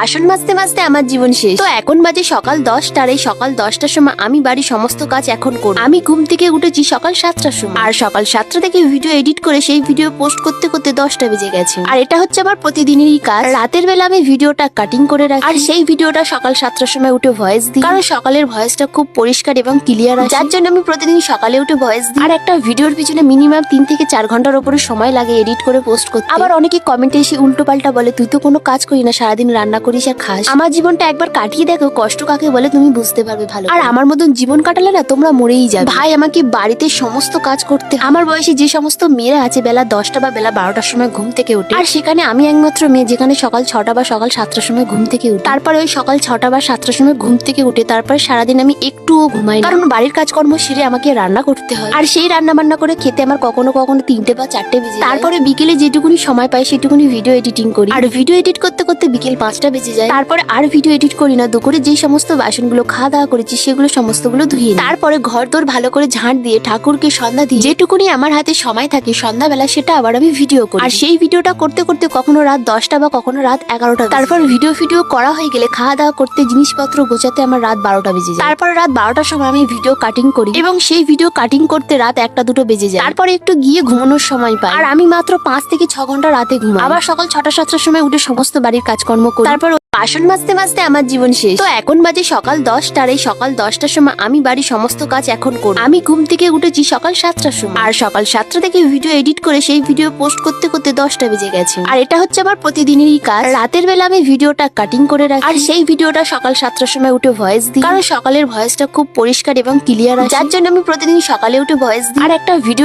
বাসন মাজতে মাজতে আমার জীবন শেষ। তো এখন বাজে সকাল 10টা। এই সকাল 10টার সময় আমি বাড়ির সমস্ত কাজ এখন করব। আমি ঘুম থেকে উঠেছি সকাল 7টার সময়, আর সকাল 7টা থেকে ভিডিও এডিট করে সেই ভিডিও পোস্ট করতে করতে 10টা বেজে গেছে। আর এটা হচ্ছে আমার প্রতিদিনেরই কাজ। রাতের বেলা আমি ভিডিওটা কাটিং করে রাখি, আর সেই ভিডিওটা সকাল 7টার সময় উঠে ভয়েস দিই, কারণ সকালের ভয়েসটা খুব পরিষ্কার এবং ক্লিয়ার আছে, যার জন্য আমি প্রতিদিন সকালে উঠে ভয়েস দিই। আর একটা ভিডিওর পিছনে মিনিমাম 3 থেকে 4 ঘন্টার উপরে সময় লাগে এডিট করে পোস্ট করতে। আবার অনেকে কমেন্টে এসে উল্টো পাল্টা বলে, তুই তো কোনো কাজ করি না, সারাদিন রান্না করিস আর খাস। আমার জীবনটা একবার কাটিয়ে দেখো, কষ্ট কাকে বলে তুমি বুঝতে পারবে ভালো। আর আমার মতন জীবন কাটালে না তোমরা মরেই যাবে। ভাই, আমাকে বাড়িতে সমস্ত কাজ করতে। আমার বয়সে যে সমস্ত মেয়েরা আছে বেলা 10টা বা বেলা 12টার সময় ঘুম থেকে উঠে, আর সেখানে আমি একমাত্র মেয়ে যেখানে সকাল 6টা বা সকাল 7টার সময় ঘুম থেকে উঠে। তারপরে ওই সকাল 6টা বা 7টার সময় ঘুম থেকে উঠে তারপরে সারাদিন আমি একটুও ঘুমাই না, কারণ বাড়ির কাজকর্ম সেরে আমাকে রান্না করতে হয়। আর সেই রান্না বান্না করে খেতে আমার কখনো কখনো 3টে বা 4টে বেজে যায়। তারপরে বিকেলে যেটুকুনি সময় পাই সেটুকুনি ভিডিও এডিটিং করি, আর ভিডিও এডিট করতে করতে বিকেল 5টা বেজে যায়। তারপরে আর ভিডিও এডিট করি না, দুপুরে যে সমস্ত বাসনগুলো খাওয়া দাওয়া করেছি সেগুলো সমস্তগুলো ধুয়ে নিই। তারপরে ঘর দোর ভালো করে ঝাঁট দিয়ে ঠাকুরকে সন্ধ্যা দিই, যেটুকুনি আমার হাতে সময় থাকে সন্ধ্যাবেলা সেটা আবার আমি ভিডিও করি। আর সেই ভিডিওটা করতে করতে কখনো রাত 10টা বা কখনো রাত 11টা। তারপর ভিডিও করা হয়ে গেলে খাওয়া দাওয়া করতে জিনিসপত্র গোছাতে আমার রাত 12টা বেজে যায়। তারপরে রাত 12টার সময় আমি ভিডিও কাটিং করি, এবং সেই ভিডিও কাটিং করতে রাত 1টা 2টো বেজে যায়। তারপরে একটু গিয়ে ঘুমানোর সময় পাই, আর আমি মাত্র 5 থেকে 6 ঘন্টা রাতে ঘুমাই। আবার সকাল 6টা 7টার সময় উঠে সমস্ত বাড়ির কাজকর্ম করি। তারপর বাসন মাজতে মাজতে আমার জীবন শেষ। তো এখন বাজে সকাল 10টা। এই সকাল 10টার সময় আমি বাড়ির সমস্ত কাজ এখন করব। আমি ঘুম থেকে উঠেছি সকাল 7টার সময়, আর সকাল 7টা থেকে ভিডিও এডিট করে সেই ভিডিও পোস্ট করতে করতে 10টা বেজে গেছে। আর এটা হচ্ছে আমার প্রতিদিনেরই কাজ। রাতের বেলা আমি ভিডিওটা কাটিং করে রাখি, আর সেই ভিডিওটা সকাল 7টার সময় উঠে ভয়েস দিই, কারণ সকালের ভয়েসটা খুব পরিষ্কার এবং ক্লিয়ার আছে, যার জন্য আমি প্রতিদিন সকালে উঠে ভয়েস দিই। আর একটা ভিডিও